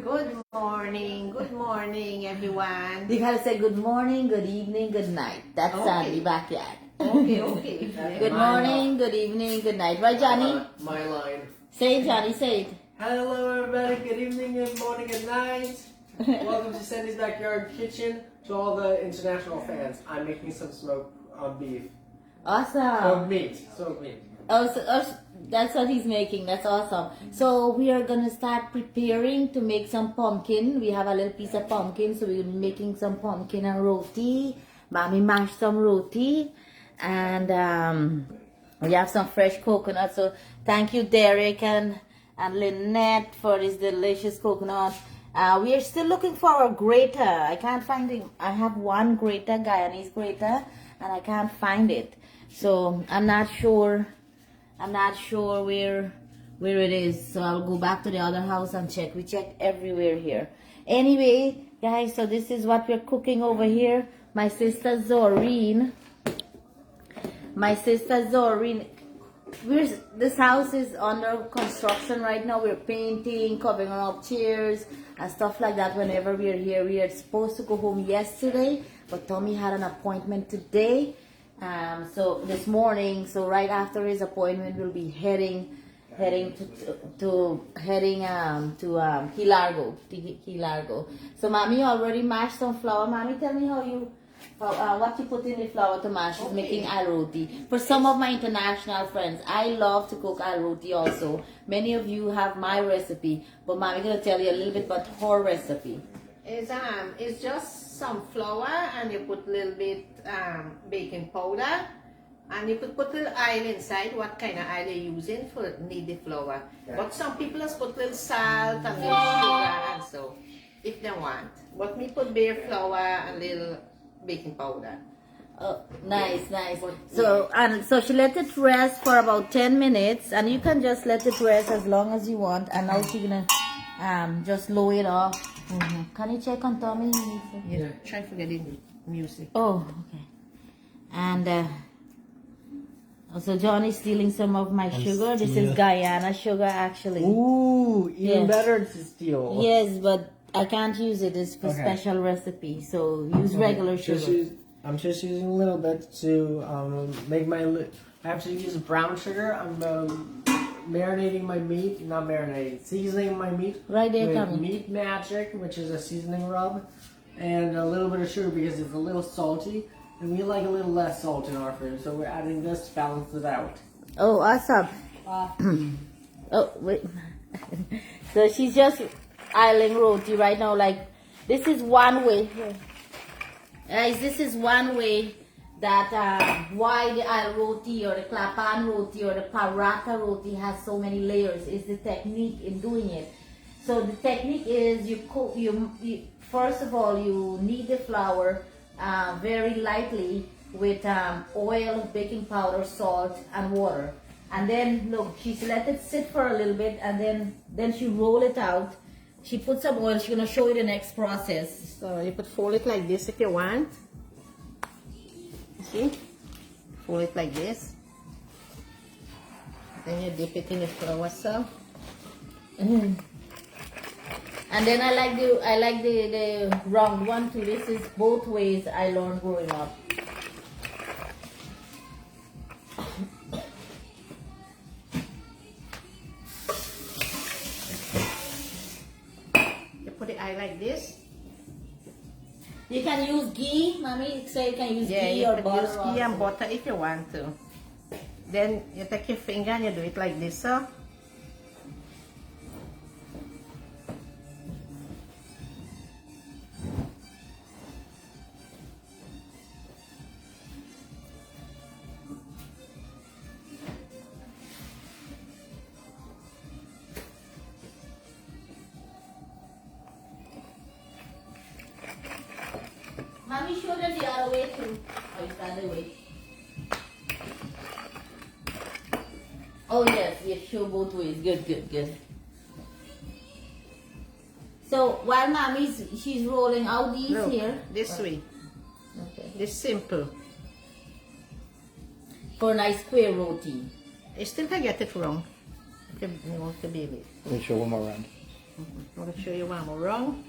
Good morning, everyone. You gotta say good morning, good evening, good night. That's Okay. the backyard. Okay. Good morning, good evening, good night. Right, Johnny? My line. Say it, Johnny, say it. Hello, everybody. Good evening, good morning, good night. Welcome to Sandy's Backyard Kitchen. To all the international fans, I'm making some smoked beef. Awesome. Smoked meat. That's what he's making. That's awesome. So we are gonna start preparing to make some pumpkin. We have a little piece of pumpkin, so we're making some pumpkin and roti. Mommy mashed some roti, and we have some fresh coconut. So thank you, Derek and Lynette, for this delicious coconut. We are still looking for a grater. I can't find it. I have one grater, Guyanese grater, and I can't find it. So I'm not sure where it is. So I'll go back to the other house and check. We checked everywhere here. Anyway, guys, so this is what we're cooking over here. My sister Zoreen. This house is under construction right now. We're painting, covering up chairs and stuff like that whenever we're here. We are supposed to go home yesterday, but Tommy had an appointment today. So this morning, so right after his appointment, we'll be heading to Key Largo. So Mommy already mashed some flour. Mommy, tell me what you put in the flour to mash. She's making aloo roti. For some of my international friends, I love to cook aloo roti also. Many of you have my recipe, but Mommy gonna tell you a little bit about her recipe. It's just some flour, and you put a little bit baking powder, and you could put a little oil inside. What kind of oil you're using for the flour? Yeah. But some people just put a little salt and little sugar, and so if they want. But me put bare flour and little baking powder. Oh, nice. So she let it rest for about 10 minutes, and you can just let it rest as long as you want. And now she's gonna just lower it off. Can you check on Tommy? Yeah. Try forgetting music. Oh, okay. And also Johnny's stealing some of my sugar. This is Guyana sugar, actually. Ooh, even Yeah. better to steal. Yes, but I can't use it. It's for special recipe. So use regular sugar. I'm just using a little bit to make my. I have to use brown sugar. I'm marinating my meat, not marinating, seasoning my meat Right there, with Tommy. Meat Magic, which is a seasoning rub, and a little bit of sugar because it's a little salty, and we like a little less salt in our food, so we're adding this to balance it out. Oh, awesome. Oh, wait. So she's just isling roti right now. Like, this is one way. Guys, this is one way that why the Aloo roti or the ClapHand roti or the Paratha roti has so many layers is the technique in doing it. So the technique is you first of all you knead the flour very lightly with oil, baking powder, salt, and water. And then look, she's let it sit for a little bit, and then she roll it out. She put some oil. She's gonna show you the next process. So you could fold it like this if you want. See? Fold it like this. Then you dip it in the flour so. And then I like the round one too. This is both ways I learned growing up. You put the eye like this. You can use ghee, Mommy. Say you can use Yeah, ghee you or could butter. use ghee and butter if you want to. Then you take your finger and you do it like this, so. Mommy, show them the other way too. Oh, it's the other way. Oh yes, show both ways. Good. So while she's rolling out these Look, here. this way. Okay. This simple. For a nice square roti. You still can get it wrong. If you want to be it. Let me show one more round. I'm going to show you one more round.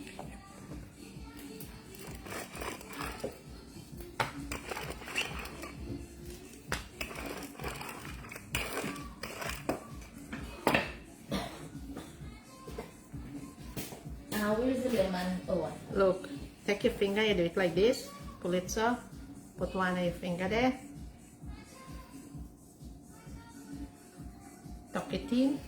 Where's the lemon? Oh, Look, take your finger, you do it like this. Pull it so. Put one of your finger there. Tuck it in.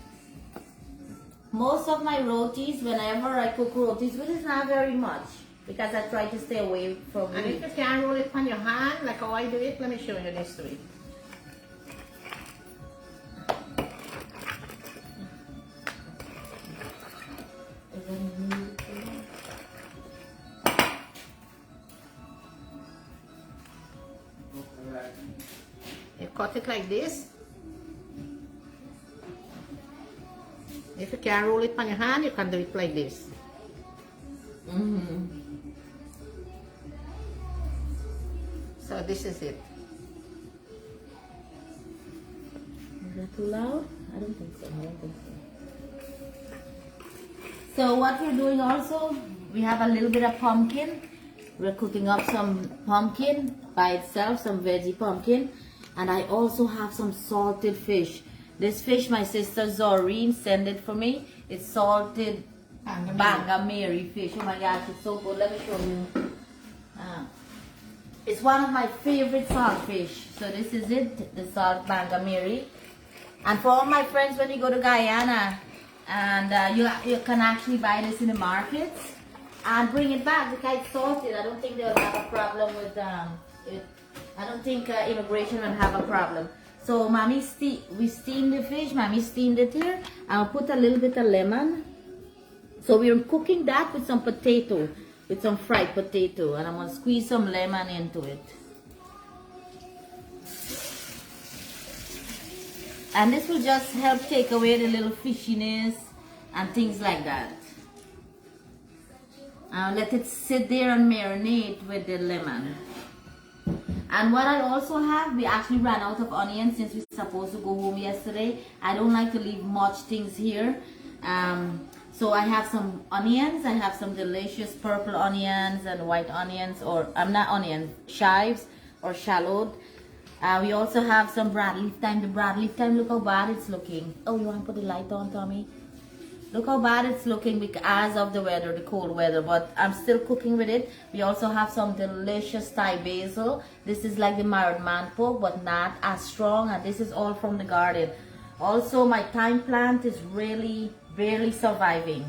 most of my rotis, whenever I cook rotis, which is not very much, because I try to stay away from And meat. if you can roll it on your hand, like how I do it, let me show you this way. You cut it like this. If you can roll it on your hand, you can do it like this. So this is it. Is that too loud? I don't think so. I don't think so. So what we're doing also, we have a little bit of pumpkin. We're cooking up some pumpkin by itself, some veggie pumpkin. And I also have some salted fish. This fish, my sister Zoreen sent it for me. It's salted Bangamarry fish. Oh my gosh, it's so good. Let me show you. It's one of my favorite saltfish. So this is it, the salt Bangamarry. And for all my friends, when you go to Guyana, and you can actually buy this in the markets and bring it back because it's salted. I don't think they'll have a problem with it. I don't think immigration will have a problem. So mommy, we steamed the fish. Mommy steamed it here. I'll put a little bit of lemon. So we're cooking that with some potato, with some fried potato, and I'm gonna squeeze some lemon into it. And this will just help take away the little fishiness and things like that. I'll let it sit there and marinate with the lemon. And what I also have, we actually ran out of onions since we were supposed to go home yesterday. I don't like to leave much things here. So I have some onions. I have some delicious purple onions and white onions, or not onions, chives or shallot. We also have some broad leaf thyme. The broad leaf thyme, look how bad it's looking. Oh, you want to put the light on, Tommy? Look how bad it's looking because of the weather, the cold weather, but I'm still cooking with it. We also have some delicious Thai basil. This is like the marrow man pork, but not as strong, and this is all from the garden. Also, my thyme plant is really, barely surviving.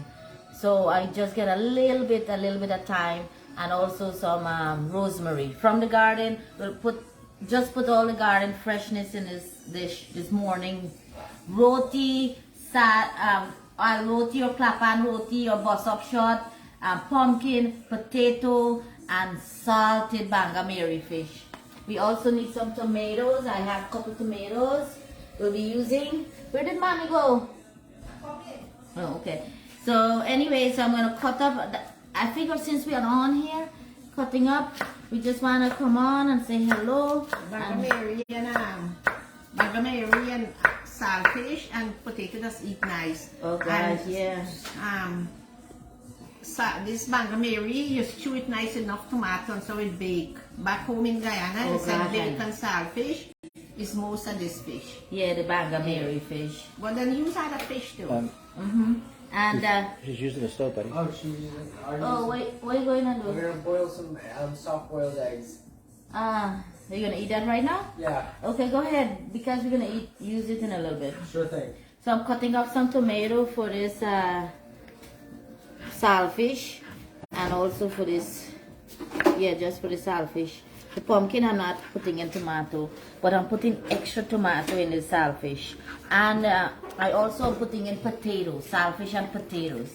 So I just get a little bit of thyme and also some rosemary from the garden. We'll just put all the garden freshness in this dish this morning. Roti, roti or ClapHand roti or bus up shot, pumpkin, potato, and salted Bangamarry fish. We also need some tomatoes. I have a couple tomatoes we'll be using. Where did mommy go? Oh, okay. So anyway, so I'm gonna cut up. I figured since we are on here, cutting up, we just wanna come on and say hello. Bangamarry and saltfish and potato just eat nice. Oh gosh, and, yeah. This Bangamarry, you stew it nice enough tomato and so it bake. Back home in Guyana, Oh, instead of God. bacon saltfish, is most of this fish. Yeah, the Bangamarry fish. But then use other fish too. And She's using the stove, buddy. Oh, she's using. oh wait, what are you going to We're do? gonna boil some soft boiled eggs. Are you gonna eat that right now? Yeah, Okay, go ahead, because we're gonna use it in a little bit. sure thing. So I'm cutting up some tomato for this saltfish, and also for this, yeah, just for the saltfish. The pumpkin I'm not putting in tomato, but I'm putting extra tomato in the saltfish. And I also am putting in potatoes, saltfish and potatoes.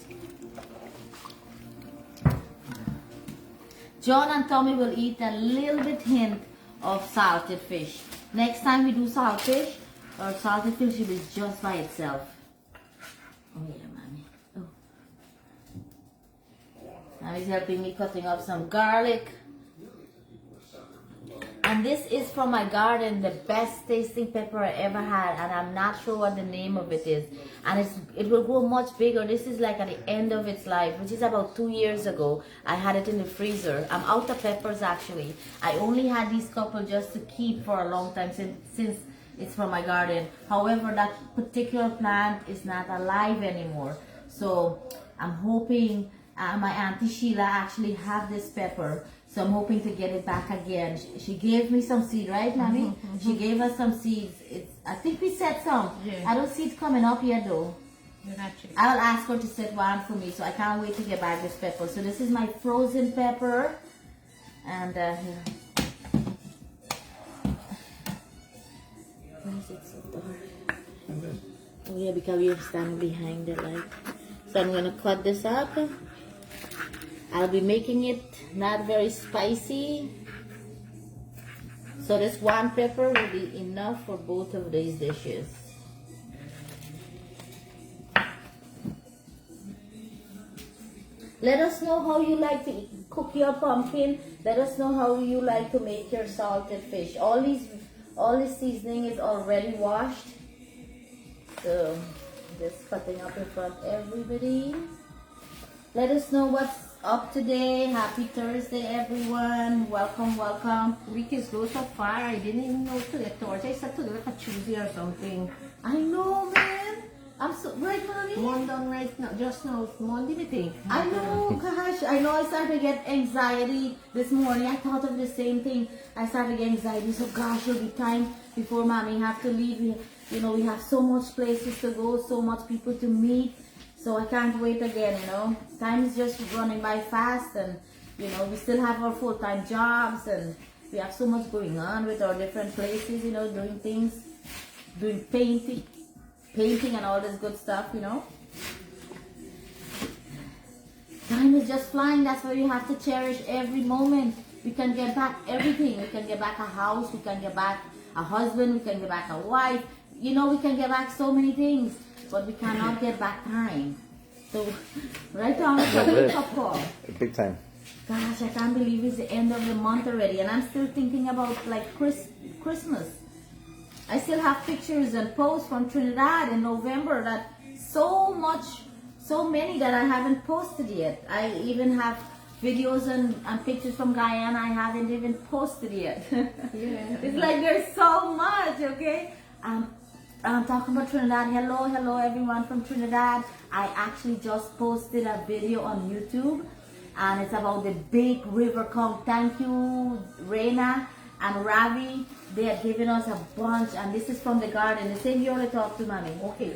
John and Tommy will eat a little bit hint of salted fish. Next time we do saltfish, or salted fish, it is just by itself. Oh yeah, mommy. Oh. Mommy's helping me cutting up some garlic. And And this is from my garden, the best tasting pepper I ever had, and I'm not sure what the name of it is. And it will grow much bigger. This is like at the end of its life, which is about 2 years ago. I had it in the freezer. I'm out of peppers actually. I only had these couple just to keep for a long time since it's from my garden. However, that particular plant is not alive anymore. So I'm hoping my Auntie Sheila actually have this pepper. So I'm hoping to get it back again. She gave me some seed, right, Mommy? She gave us some seeds. I think we set some. Yeah. I don't see it coming up yet though. I'll ask her to set one for me, so I can't wait to get back this pepper. So this is my frozen pepper. And here. Why is it so dark? Oh yeah, because we're standing behind the light. So I'm gonna cut this up. I'll be making it not very spicy. So this one pepper will be enough for both of these dishes. Let us know how you like to cook your pumpkin. Let us know how you like to make your salted fish. All this seasoning is already washed. So just cutting up in front of everybody. Let us know what's up today. Happy Thursday, everyone. Welcome, welcome. Week is go so far. I didn't even know today Thursday. I said today like a Tuesday or something. I know, man. I'm so right, Mommy. Monday right now, just now. Monday, we think. I know, gosh. I know I started to get anxiety this morning. I thought of the same thing. I started to get anxiety. So, gosh, it'll be time before Mommy have to leave. We have so much places to go, so much people to meet. So I can't wait again, Time is just running by fast, and, we still have our full-time jobs, and we have so much going on with our different places, doing things, doing painting and all this good stuff, Time is just flying. That's why we have to cherish every moment. We can get back everything. We can get back a house. We can get back a husband. We can get back a wife. We can get back so many things. But we cannot get back time. So, right now, it's a wake up call. Big time. Gosh, I can't believe it's the end of the month already. And I'm still thinking about, Christmas. I still have pictures and posts from Trinidad in November that so many that I haven't posted yet. I even have videos and pictures from Guyana I haven't even posted yet. Yeah. It's like there's so much, okay? I'm talking about Trinidad. Hello everyone from Trinidad. I actually just posted a video on YouTube, and it's about the big river conch. Thank you, Reina and Ravi. They have given us a bunch, and this is from the garden. The same you only talk to Mommy. Okay.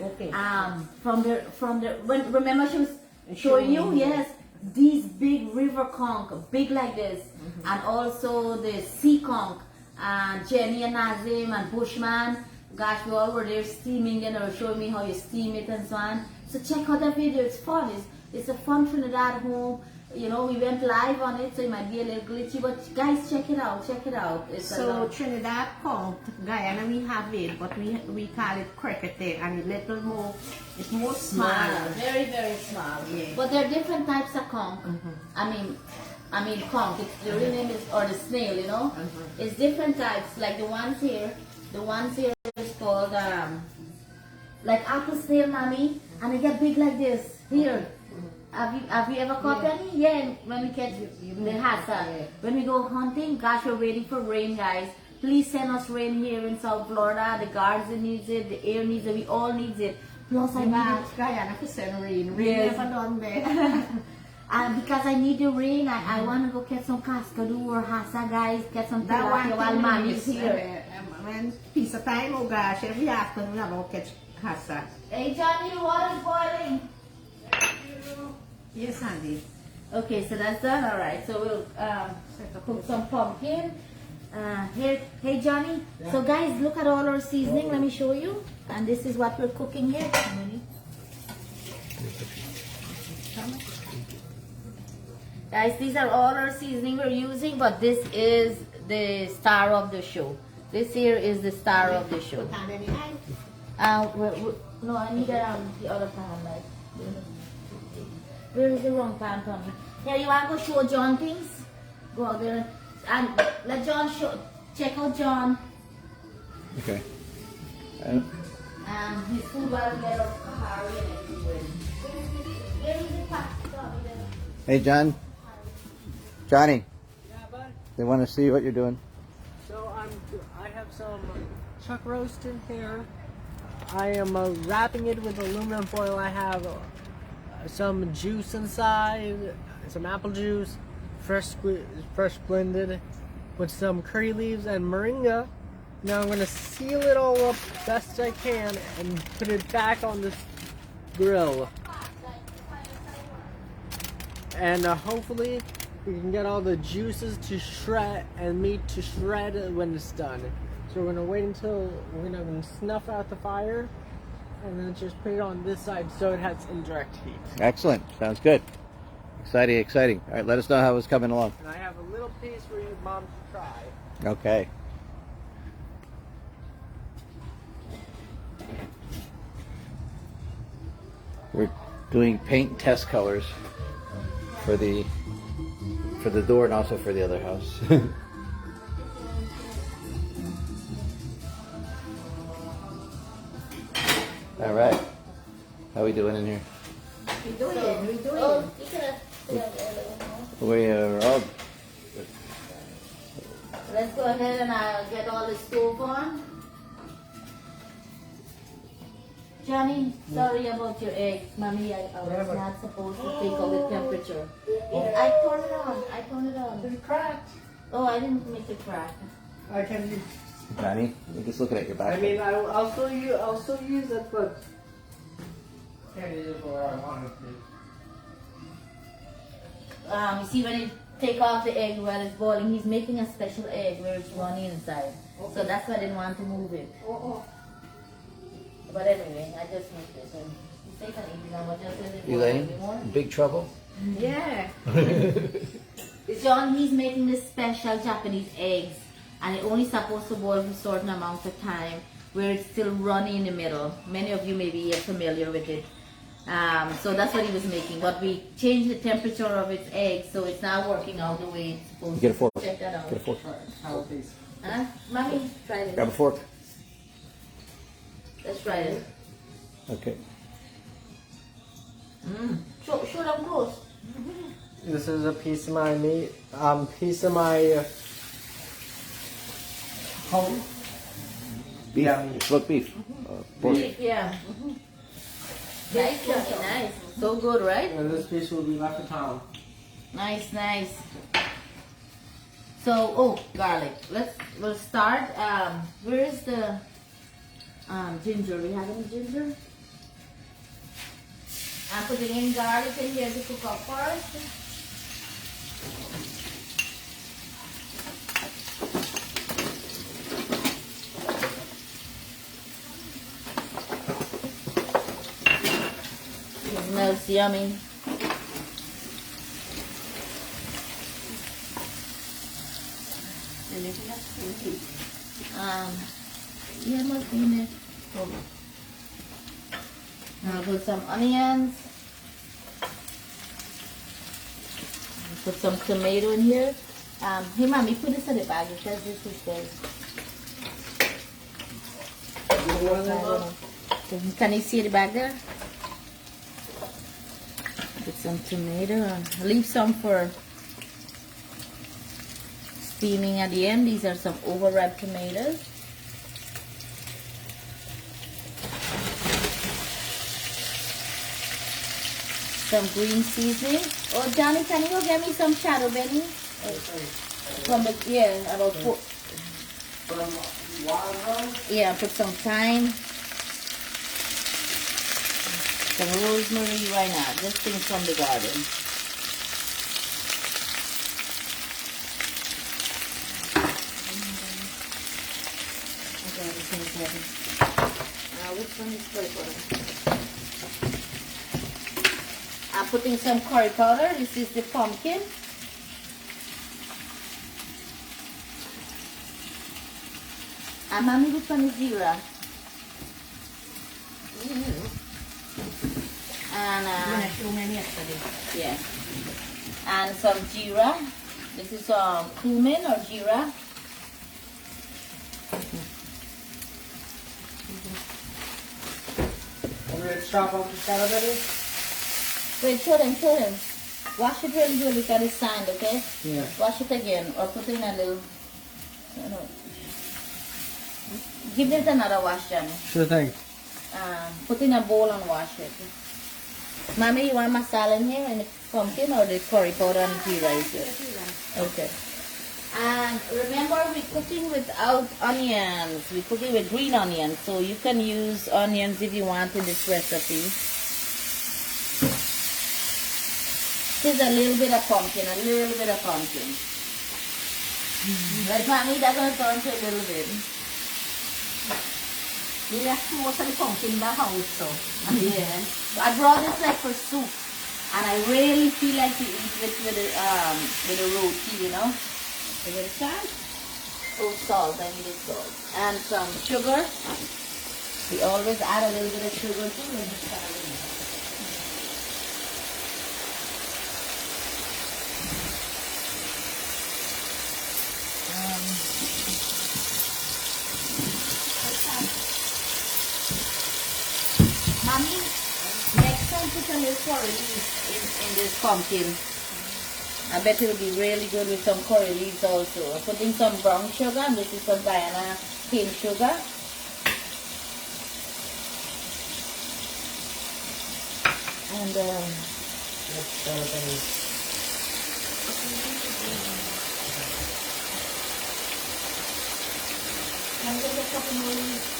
Remember she was showing you? Yes, these big river conch, big like this, and also the sea conch, and Jenny and Nazim and Bushman. Gosh, we all were there steaming and they were showing me how you steam it and so on. So check out that video. It's fun. It's a fun Trinidad home. We went live on it, so it might be a little glitchy, but guys, check it out. It's So Trinidad conch, Guyana we have it, but we call it cricket and it's more smaller. Very, very small. Yeah. But there are different types of conch. I mean conch. The real name is, or the snail. It's different types. Like the ones here is called like apple snail, Mommy, and they get big like this. Here. Have you ever caught any? Yeah, when we catch the hassa. When we go hunting, gosh, we're waiting for rain, guys. Please send us rain here in South Florida. The garden needs it, the air needs it, we all need it. Plus, I need Guyana to send rain. Yes. Never done there. because I need the rain, I want to go catch some cascadoo or hassa, guys. Get some tilapia while Mommy's here. When piece of time, oh gosh, every afternoon I will catch hassa. Hey, Johnny, the water's boiling. Yes, Andy. Okay, so that's done. All right, so we'll cook some pumpkin. Hey Johnny. Yeah. So guys, look at all our seasoning. Let me show you. And this is what we're cooking here. Guys, these are all our seasoning we're using, but this is the star of the show. This here is the star of the show. Put on any eye? No, I need the other pan. Like, where is the wrong pan, Tommy? Here, you want to go show John things? Go out there and let John show. check out John. Okay. His food was made of curry and everything. Where is the pot? Hey, John. Johnny, Yeah, bud. they want to see what you're doing. So I have some chuck roast in here. I am wrapping it with aluminum foil. I have some juice inside, some apple juice, fresh blended, with some curry leaves and moringa. Now I'm gonna seal it all up best I can and put it back on this grill. And hopefully we can get all the juices to shred and meat to shred when it's done. So we're gonna wait until we're gonna snuff out the fire and then just put it on this side so it has indirect heat. Excellent. Sounds good. Exciting, exciting. All right, let us know how it's coming along. And I have a little piece for you, Mom, to try. Okay. We're doing paint test colors for the door and also for the other house. All right. How we doing in here? We're doing. Oh, you could have put it there a little more. We are all Let's go ahead and get all the stove on. Johnny, sorry about your eggs. Mommy, I was not supposed to take out the temperature. I turned it on. I turned it on. It cracked. Oh, I didn't make it crack. I can use. Johnny. We're just looking at your back. I mean, I'll still use it, but can't use it where I want it to. You see when you take off the egg while it's boiling, he's making a special egg where it's runny inside. Okay. So that's why I didn't want to move it. Oh. But anyway, I just made this. And you take an easy now, but just let it boil a Elaine, bit more. big trouble? Yeah. John, he's making this special Japanese eggs, and it only supposed to boil for a certain amount of time, where it's still runny in the middle. Many of you may be familiar with it. So that's what he was making. But we changed the temperature of its eggs, so it's now working out the way it's supposed to. Get a fork. Check that out. Get a fork. How please? Huh? Mommy, try it. Grab a fork. Let's try it. Okay. Show them close. This is a piece of my meat. Piece of my home. Beef. Yeah, meat. Smoked beef. Pork. Beef, yeah. Nice, looking, nice. So good, right? And this piece will be left at home. Nice, nice. So, oh, garlic. We'll start. Where is the ginger? We have any ginger? I'm putting in garlic in here to cook up first. It smells yummy. Yeah, it must be in there. Now I'll put some onions. Put some tomato in here. Hey, mommy, put this in the bag because this is good. Can you see the bag there? Put some tomato. Leave some for steaming at the end. These are some overripe tomatoes. Some green seasoning. Oh, Johnny, can you go get me some shadow benny? From the, yeah, about 4. Yeah, put some thyme. Some rosemary, why not? Just things from the garden. Which one is good? I'm putting some curry powder. This is the pumpkin. And mommy, which one is zira? And too many yesterday. yeah, and some jeera. This is cumin or jeera. Let's drop off the scallop, baby. Wait, show them. Wash it really good. Look at the sand, okay? Yeah. Wash it again, or put in a little. No. Give it another wash, Johnny. Sure thing. Put in a bowl and wash it. Mommy, you want masala in here and the pumpkin or the curry powder and ghee rice? Okay. And remember, we're cooking without onions. We're cooking with green onions, so you can use onions if you want in this recipe. Just a little bit of pumpkin, Right, Mommy, that's going to turn to a little bit. We left most of the pumpkin in the house, so. Yeah. I brought this like for soup, and I really feel like to eat it with a roti, you know. Give it a chance. Oh, salt, I needed salt. And some sugar. We always add a little bit of sugar too. Mommy, next time put a little curry leaves in this pumpkin. I bet it will be really good with some curry leaves also. I'm putting some brown sugar, and this is some Guyana cane sugar. And can I get a couple more leaves?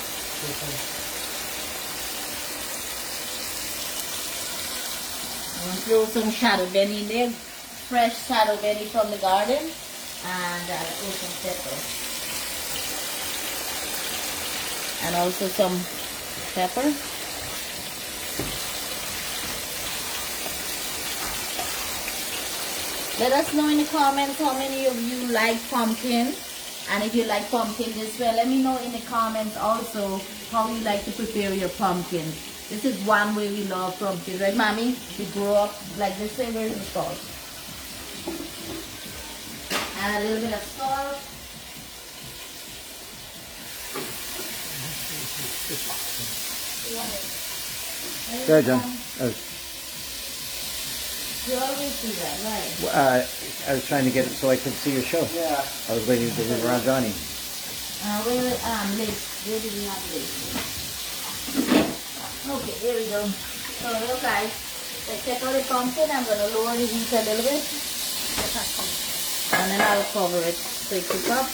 Throw some shadow benny in there, fresh shadow benny from the garden, and some pepper. And also some pepper. Let us know in the comments how many of you like pumpkin, and if you like pumpkin this way, let me know in the comments also how you like to prepare your pumpkin. This is one way we love pumpkin, right, Mommy? We grew up like this way. Where's the salt? And a little bit of salt. There, John. You always do that, right? I was trying to get it so I could see your show. Yeah. I was waiting to deliver on Johnny. Lace. Where did we have lace? Okay, here we go. So, look guys, let's check out the pumpkin. I'm going to lower the heat a little bit. And then I'll cover it so it cooks up.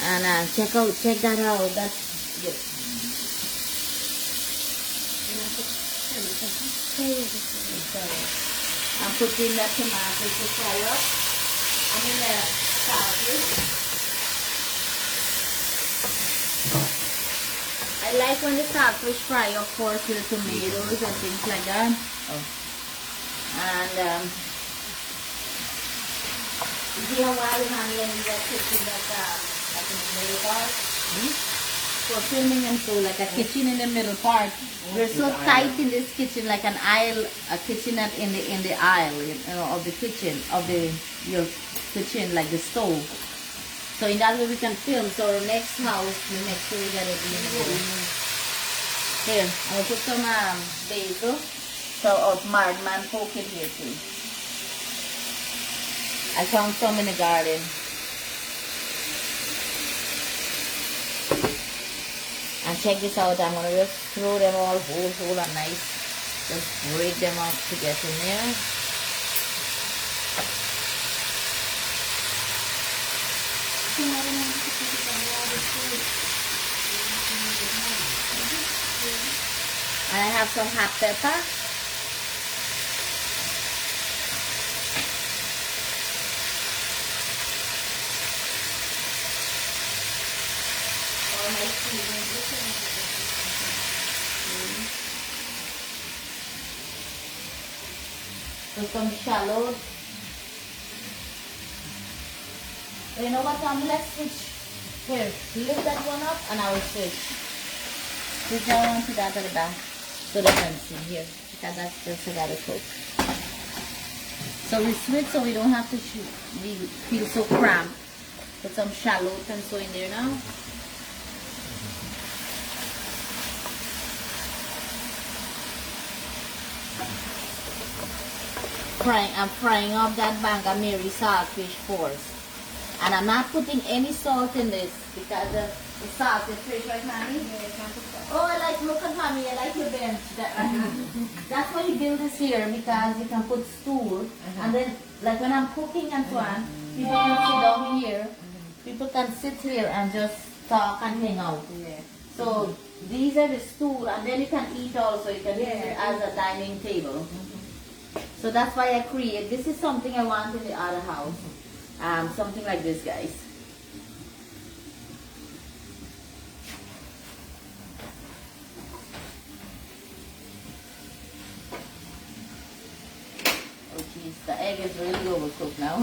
And check that out. That's good. I'm putting the tomatoes to fry up. I mean the saltfish. I like when the saltfish fry, of course, with the tomatoes and things like that. Oh. And you know why we have that kitchen like in the middle part? For filming and so, like a kitchen in the middle part. We're so tight in this kitchen, like an aisle, a kitchenette in the aisle, you know, of the kitchen, of your kitchen, like the stove. So in that way we can film. So our next house, we make sure we get it in the here, I'll put some basil. So marred man poke it here too. I found some in the garden. And check this out, I'm gonna just throw them all whole and nice. Just break them up to get in there. And I have some hot pepper. All my seasonings. So some shallots. You know what, let's switch. Here, lift that one up and I will switch. Switch that one to that at the back. So they can see here. Because that's just got to cook. So we switch so we don't have to feel so cramped. Put some shallots and so in there now. frying up that Bangamarry saltfish first. And I'm not putting any salt in this because the salted fish, right, Mommy? Oh, I like, look at Mommy, I like your bench. That's why you build this here, because you can put stool. And then, like when I'm cooking and so on, people can sit down here. People can sit here and just talk and hang out. Yeah. So these are the stool, and then you can eat also. You can use it as a dining table. So that's why I create. This is something I want in the other house. Something like this, guys. Oh jeez, the egg is really overcooked now.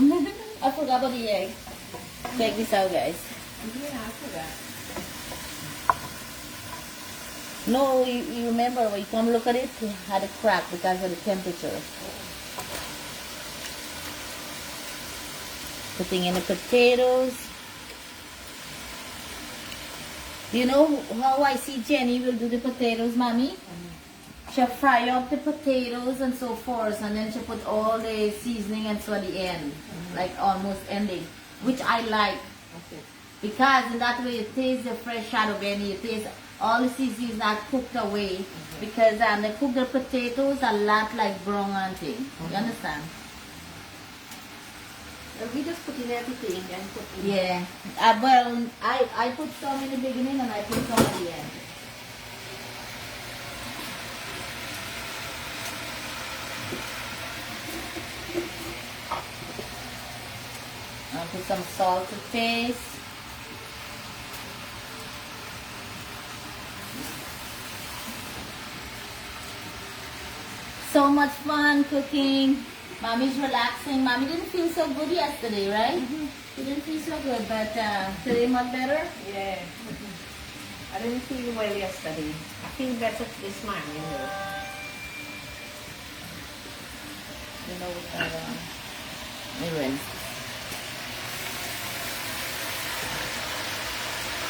I forgot about the egg. Check this out, guys. Yeah, I forgot. No, you remember when you come look at it, it had a crack because of the temperature. Putting in the potatoes. You know how I see Jenny will do the potatoes, Mommy? She'll fry up the potatoes and so forth, and then she'll put all the seasoning and so at the end, like almost ending, which I like. Okay. Because in that way you taste the fresh shadow benny, you taste all the seasoning is not cooked away. Because they cook the potatoes a lot like brown and thing. You understand? We just put in everything and put in. Yeah. Well, I put some in the beginning and I put some at the end. I'll put some salt to taste. So much fun cooking. Mommy's relaxing. Mommy didn't feel so good yesterday, right? She didn't feel so good, but today much better? Yeah. I didn't feel well yesterday. I feel better this morning. You know what anyway.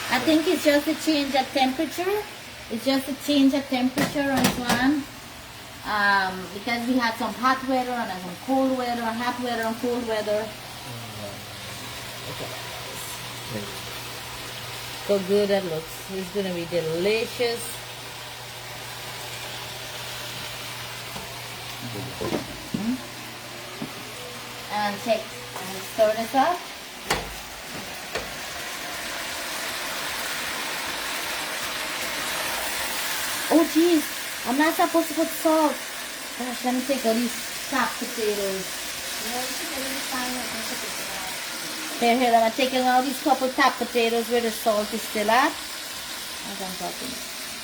I think it's just a change of temperature. It's just a change of temperature on this one. Because we had some hot weather and some cold weather, hot weather and cold weather. So good that looks. It's gonna be delicious. And check and stir this up. Oh geez, I'm not supposed to put salt. Gosh, let me take all these chopped potatoes. Here, I'm taking all these couple top potatoes where the salt is still at. As I'm talking.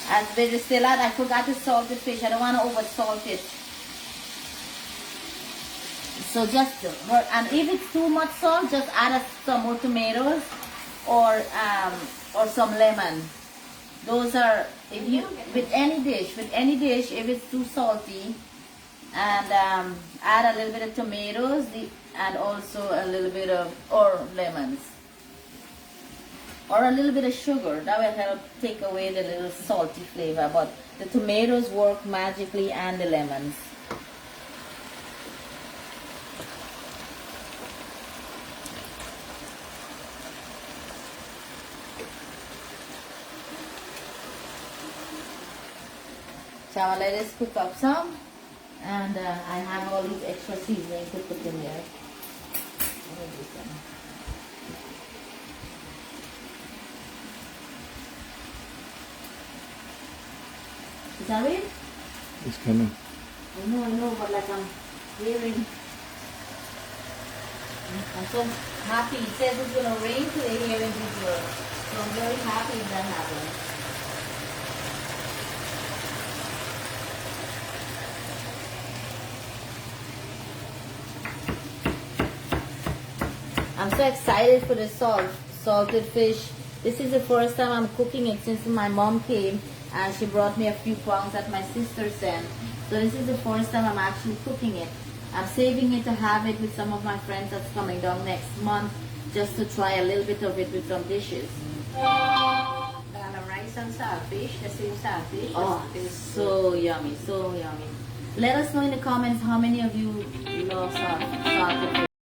As where it's still at, I forgot to salt the fish. I don't want to over salt it. So just, and if it's too much salt, just add some more tomatoes or some lemon. Those are, if you, with any dish, if it's too salty, and add a little bit of tomatoes and also a little bit of, or lemons. Or a little bit of sugar. That will help take away the little salty flavor. But the tomatoes work magically and the lemons. So I'll let this cook up some, and I have all these extra seasoning to put in there. Is that it? It's coming. I know, but like I'm hearing. I'm so happy. It says it's going to rain today here in Israel. So I'm very happy that happened. I'm so excited for the salted fish. This is the first time I'm cooking it since my mom came and she brought me a few pounds that my sister sent. So this is the first time I'm actually cooking it. I'm saving it to have it with some of my friends that's coming down next month just to try a little bit of it with some dishes. Rice and saltfish, the same saltfish. Oh, so yummy, so yummy. Let us know in the comments how many of you love little saltfish.